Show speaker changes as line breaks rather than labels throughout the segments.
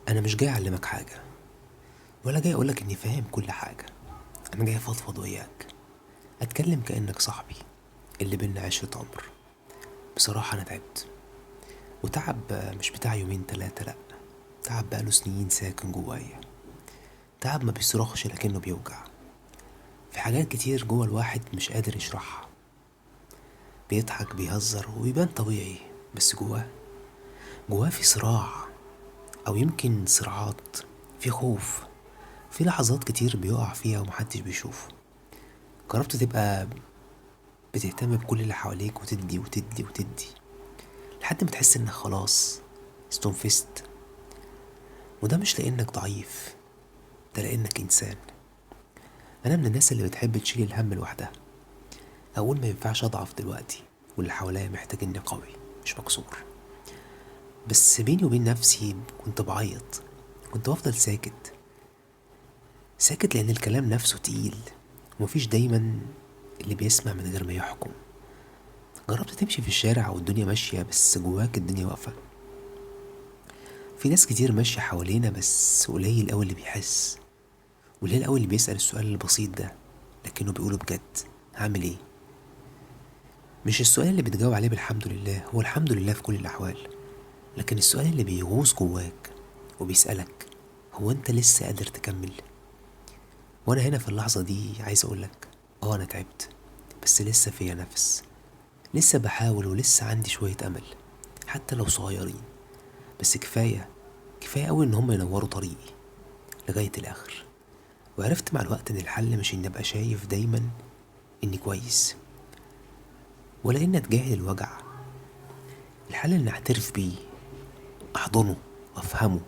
انا مش جاي اعلمك حاجه، ولا جاي اقولك اني فاهم كل حاجه. انا جاي افضفض وياك، اتكلم كانك صاحبي اللي بينا عشرة عمر. بصراحه انا تعبت، وتعب مش بتاع يومين تلاتة، لا، تعب بقاله سنين ساكن جوايا. تعب ما بيصرخش لكنه بيوجع. في حاجات كتير جوا الواحد مش قادر يشرحها. بيضحك بيهزر وبيبان طبيعي، بس جواه في صراع، او يمكن صراعات، في خوف، في لحظات كتير بيقع فيها ومحدش بيشوفه. جربت تبقى بتهتم بكل اللي حواليك وتدي وتدي وتدي لحد ما تحس انك خلاص استنفذت. وده مش لانك ضعيف، ده لانك انسان. انا من الناس اللي بتحب تشيل الهم لوحدها. اقول ما ينفعش اضعف دلوقتي، واللي حواليا محتاج اني قوي مش مكسور. بس بيني وبين نفسي كنت بعيط، كنت بفضل ساكت ساكت لان الكلام نفسه تقيل، ومفيش دايما اللي بيسمع من غير ما يحكم. جربت تمشي في الشارع والدنيا ماشية بس جواك الدنيا واقفة. في ناس كتير ماشية حوالينا بس قليل أوي اللي بيحس، قليل أوي اللي بيسأل السؤال البسيط ده لكنه بيقوله بجد: هعمل ايه؟ مش السؤال اللي بتجاوب عليه بالحمد لله، هو الحمد لله في كل الأحوال، لكن السؤال اللي بيغوص جواك وبيسألك: هو انت لسه قادر تكمل؟ وانا هنا في اللحظة دي عايز اقولك: انا تعبت، بس لسه فيا نفس، لسه بحاول ولسه عندي شوية امل، حتى لو صغيرين. بس كفاية قوي ان هم ينوروا طريقي لغاية الاخر. وعرفت مع الوقت ان الحل مش اني ابقى شايف دايما اني كويس، ولا اني اتجاهل الوجع. الحل اني اعترف بيه، احضنه وافهمه.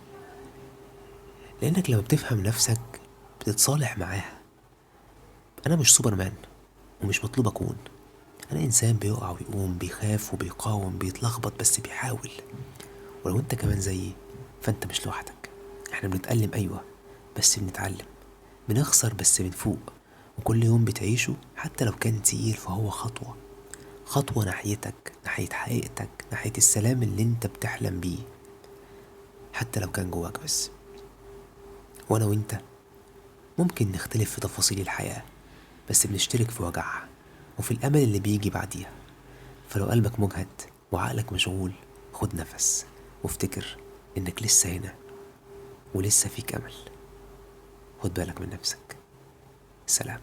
لانك لما بتفهم نفسك بتتصالح معاها. انا مش سوبرمان، ومش مطلوب اكون. انا انسان بيقع ويقوم، بيخاف وبيقاوم، بيتلخبط بس بيحاول. ولو انت كمان زيي فانت مش لوحدك. احنا بنتألم ايوه، بس بنتعلم، بنخسر بس بنفوق. وكل يوم بتعيشه حتى لو كان تقيل فهو خطوة ناحيتك، ناحية حقيقتك، ناحية السلام اللي انت بتحلم بيه، حتى لو كان جواك بس. وانا وانت ممكن نختلف في تفاصيل الحياة، بس بنشترك في وجعها وفي الأمل اللي بيجي بعديها. فلو قلبك مجهد وعقلك مشغول، خد نفس وافتكر انك لسه هنا ولسه فيك أمل. خد بالك من نفسك. سلام.